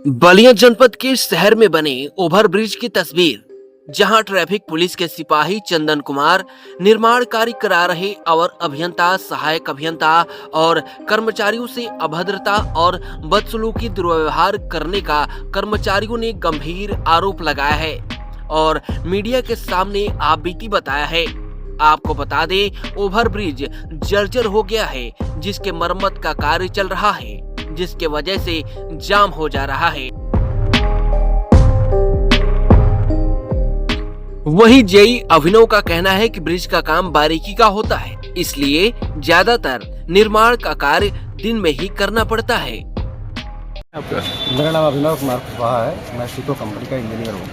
बलिया जनपद के शहर में बने ओवरब्रिज की तस्वीर, जहां ट्रैफिक पुलिस के सिपाही चंदन कुमार निर्माण कार्य करा रहे और अभियंता, सहायक अभियंता और कर्मचारियों से अभद्रता और बदसलूकी दुर्व्यवहार करने का कर्मचारियों ने गंभीर आरोप लगाया है और मीडिया के सामने आपबीती बताया है। आपको बता दें, ओवरब्रिज जर्जर हो गया है, जिसके मरम्मत का कार्य चल रहा है, जिसके वजह से जाम हो जा रहा है। वहीं जेई अभिनव का कहना है कि ब्रिज का काम बारीकी का होता है, इसलिए ज्यादातर निर्माण का कार्य दिन में ही करना पड़ता है। मेरा नाम अभिनव कुमार कुशवाहा है। मैं सीतो कंपनी का इंजीनियर हूँ,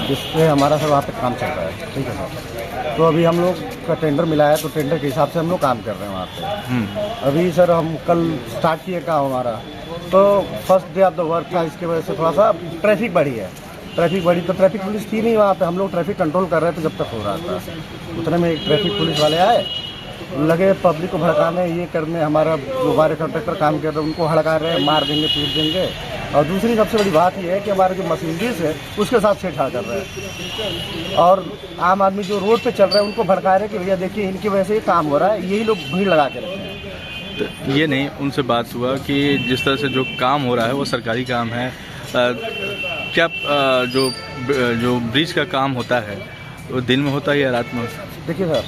जिससे हमारा सब वहाँ पे काम चल रहा है। ठीक है सर, तो अभी हम लोग का टेंडर मिला है, तो टेंडर के हिसाब से हम लोग काम कर रहे हैं वहाँ पे। अभी सर हम कल स्टार्ट किए काम हमारा, तो first day of the work था। इसकी वजह से थोड़ा सा ट्रैफिक बढ़ी है। ट्रैफिक बढ़ी तो ट्रैफिक पुलिस थी नहीं वहाँ पे, हम लोग ट्रैफिक कंट्रोल कर रहे थे जब तक हो रहा था। उतने में एक ट्रैफिक पुलिस वाले आए, लगे पब्लिक को भड़काने, ये करने। हमारा जो हमारे कॉन्ट्रैक्टर काम कर रहे हैं उनको हड़का रहे हैं, मार देंगे, पीट देंगे। और दूसरी सबसे बड़ी बात यह है कि हमारे जो मशीनरीज है उसके साथ छेड़छाड़ कर रहे हैं, और आम आदमी जो रोड पे चल रहे हैं उनको भड़का रहे हैं कि भैया देखिए इनकी वजह से ये काम हो रहा है, यही लोग भीड़ लगा के रखते हैं। तो ये नहीं उनसे बात हुआ कि जिस तरह से जो काम हो रहा है वो सरकारी काम है, क्या जो ब्रिज का काम होता है वो दिन में होता है या रात में? देखिए सर,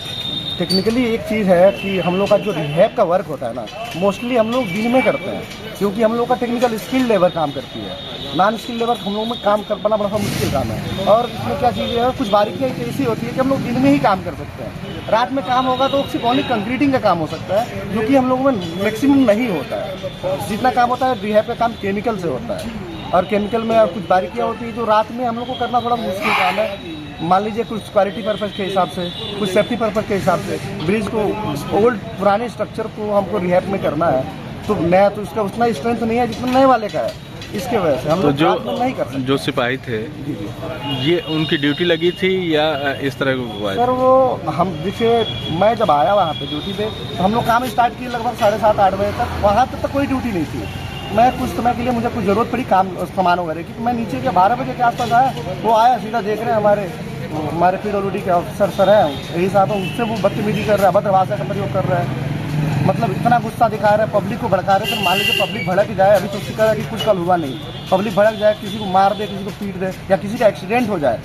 टेक्निकली एक चीज़ है कि हम लोग का जो रिहैब का वर्क होता है ना, मोस्टली हम लोग दिन में करते हैं, क्योंकि हम लोग का टेक्निकल स्किल लेबर काम करती है। नॉन स्किल लेबर हम लोग में काम कर पाना बड़ा मुश्किल काम है। और इसमें क्या चीज़ें है, कुछ बारीकियाँ ऐसी होती है कि हम लोग दिन में ही काम कर सकते हैं। रात में काम होगा तो सिर्फ ओनली कंक्रीटिंग का काम हो सकता है, जो कि हम लोगों में मैक्सिमम नहीं होता है। जितना काम होता है रिहैब का काम केमिकल से होता है, और केमिकल में कुछ बारीकियाँ होती है जो रात में हम लोग को करना थोड़ा मुश्किल काम है। मान लीजिए कुछ क्वालिटी पर्पज़ के हिसाब से, कुछ सेफ्टी पर्पज़ के हिसाब से ब्रिज को, ओल्ड पुराने स्ट्रक्चर को हमको रिहैब में करना है, तो नया तो उसका उतना स्ट्रेंथ नहीं है जितना नए वाले का है। इसके वजह से हम लोग नहीं कर सकते। जो सिपाही थे ये उनकी ड्यूटी लगी थी या इस तरह को हुआ? सर वो हम देखिए, मैं जब आया वहाँ पे ड्यूटी पे, तो हम लोग काम स्टार्ट किए लगभग 7:30-8 बजे तक। वहाँ तक कोई ड्यूटी नहीं थी। मैं कुछ समय के लिए, मुझे कुछ ज़रूरत पड़ी काम सामान वगैरह की, तो मैं नीचे के 12 बजे के आसपास आया। वो आया, सीधा देख रहे हैं हमारे PWD के ऑफिसर सर हैं, यही साहब हैं, उससे वो बदतमीजी कर रहा है, अभद्र भाषा का प्रयोग कर रहा है। मतलब इतना गुस्सा दिखा रहा है, पब्लिक को भड़का रहे हैं। तो मान लीजिए पब्लिक भड़क जाए, अभी तो उसकी कह रहा है कि कुछ कल हुआ नहीं, पब्लिक भड़क जाए, किसी को मार दे, किसी को पीट दे, या किसी का एक्सीडेंट हो जाए,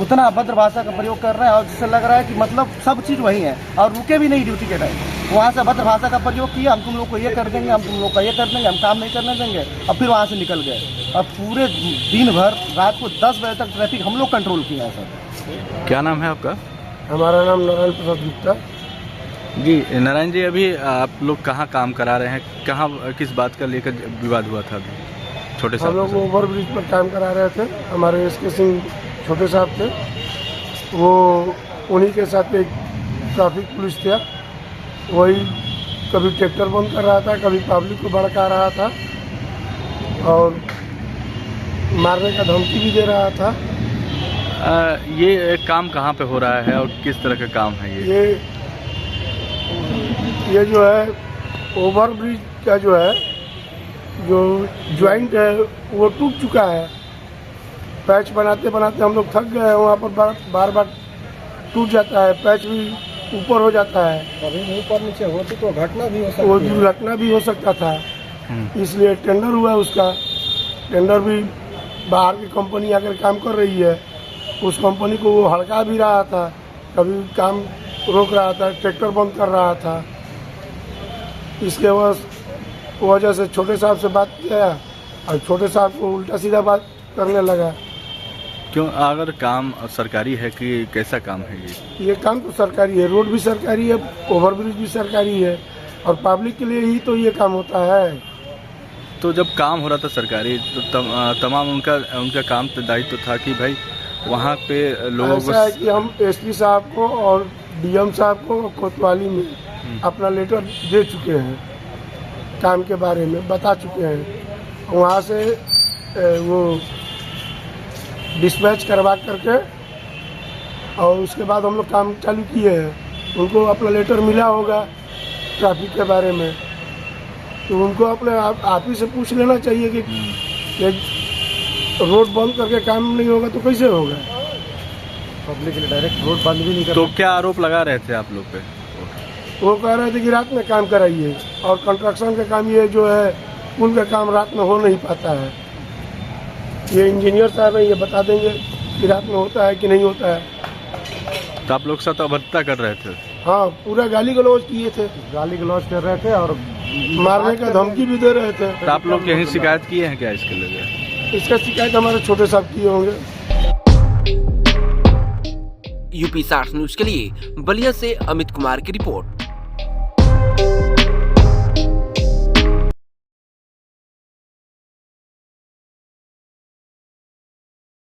उतना अभद्र भाषा का प्रयोग कर रहे हैं। और जिससे लग रहा है कि मतलब सब चीज़ वही है, और रुके भी नहीं ड्यूटी के टाइम। वहाँ से अभद्र भाषा का प्रयोग किया, हम तुम लोग को ये कर देंगे, हम तुम लोग का ये कर देंगे, हम काम नहीं करने देंगे, और फिर वहाँ से निकल गए। और पूरे दिन भर रात को 10 बजे तक ट्रैफिक हम लोग कंट्रोल किया है सर। क्या नाम है आपका? हमारा नाम नारायण प्रसाद गुप्ता जी। नारायण जी, अभी आप लोग कहाँ काम करा रहे हैं, कहाँ किस बात का लेकर विवाद हुआ था अभी? छोटे साहब, हम लोग ओवर ब्रिज पर काम करा रहे थे। हमारे SK सिंह छोटे साहब थे, वो उन्हीं के साथ एक ट्रैफिक पुलिस था। वही कभी ट्रैक्टर बंद कर रहा था, कभी पब्लिक को भड़का रहा था, और मारने का धमकी भी दे रहा था। ये काम कहाँ पे हो रहा है और किस तरह का काम है ये जो है ओवर ब्रिज का जो है, जो ज्वाइंट है वो टूट चुका है। पैच बनाते बनाते हम लोग थक गए हैं। वहाँ पर बार बार टूट जाता है, पैच भी ऊपर हो जाता है, कभी ऊपर नीचे होती तो घटना भी हो सकती, वो दुर्घटना भी हो सकता था। इसलिए टेंडर हुआ, उसका टेंडर भी बाहर की कंपनी आकर काम कर रही है। उस कंपनी को वो हड़का भी रहा था, कभी काम रोक रहा था, ट्रैक्टर बंद कर रहा था। इसके वजह से छोटे साहब से बात किया, और छोटे साहब को उल्टा सीधा बात करने लगा। क्यों? अगर काम सरकारी है कि कैसा काम है ये काम तो सरकारी है, रोड भी सरकारी है, ओवरब्रिज भी सरकारी है, और पब्लिक के लिए ही तो ये काम होता है। तो जब काम हो रहा था सरकारी, तो तमाम उनका काम तो दायित्व था कि भाई वहाँ पे लोगों को, ऐसा है कि हम SP साहब को और DM साहब को कोतवाली में अपना लेटर दे चुके हैं, काम के बारे में बता चुके हैं। वहाँ से वो डिस्पैच करवा करके, और उसके बाद हम लोग काम चालू किए हैं। उनको अपना लेटर मिला होगा ट्रैफिक के बारे में, तो उनको अपने आप ही से पूछ लेना चाहिए कि ये रोड बंद करके काम नहीं होगा तो कैसे होगा? पब्लिक के लिए डायरेक्ट रोड बंद भी नहीं कर तो क्या आरोप लगा रहे थे आप लोग पे? वो कह रहे थे कि रात में काम कराइए, और कंस्ट्रक्शन का काम ये जो है पुल का काम रात में हो नहीं पाता है। ये इंजीनियर साहब है, ये बता देंगे कि रात में होता है कि नहीं होता है। तो आप लोग साथ अभद्रता कर रहे थे? हाँ, पूरा गाली गलौज किए थे, गाली गलौज कर रहे थे और मारने का धमकी भी दे रहे थे। तो आप लोग यहीं शिकायत किए हैं क्या इसके लिए? इसका शिकायत हमारे छोटे साहब किए होंगे। यूपी 60 न्यूज के लिए बलिया से अमित कुमार की रिपोर्ट।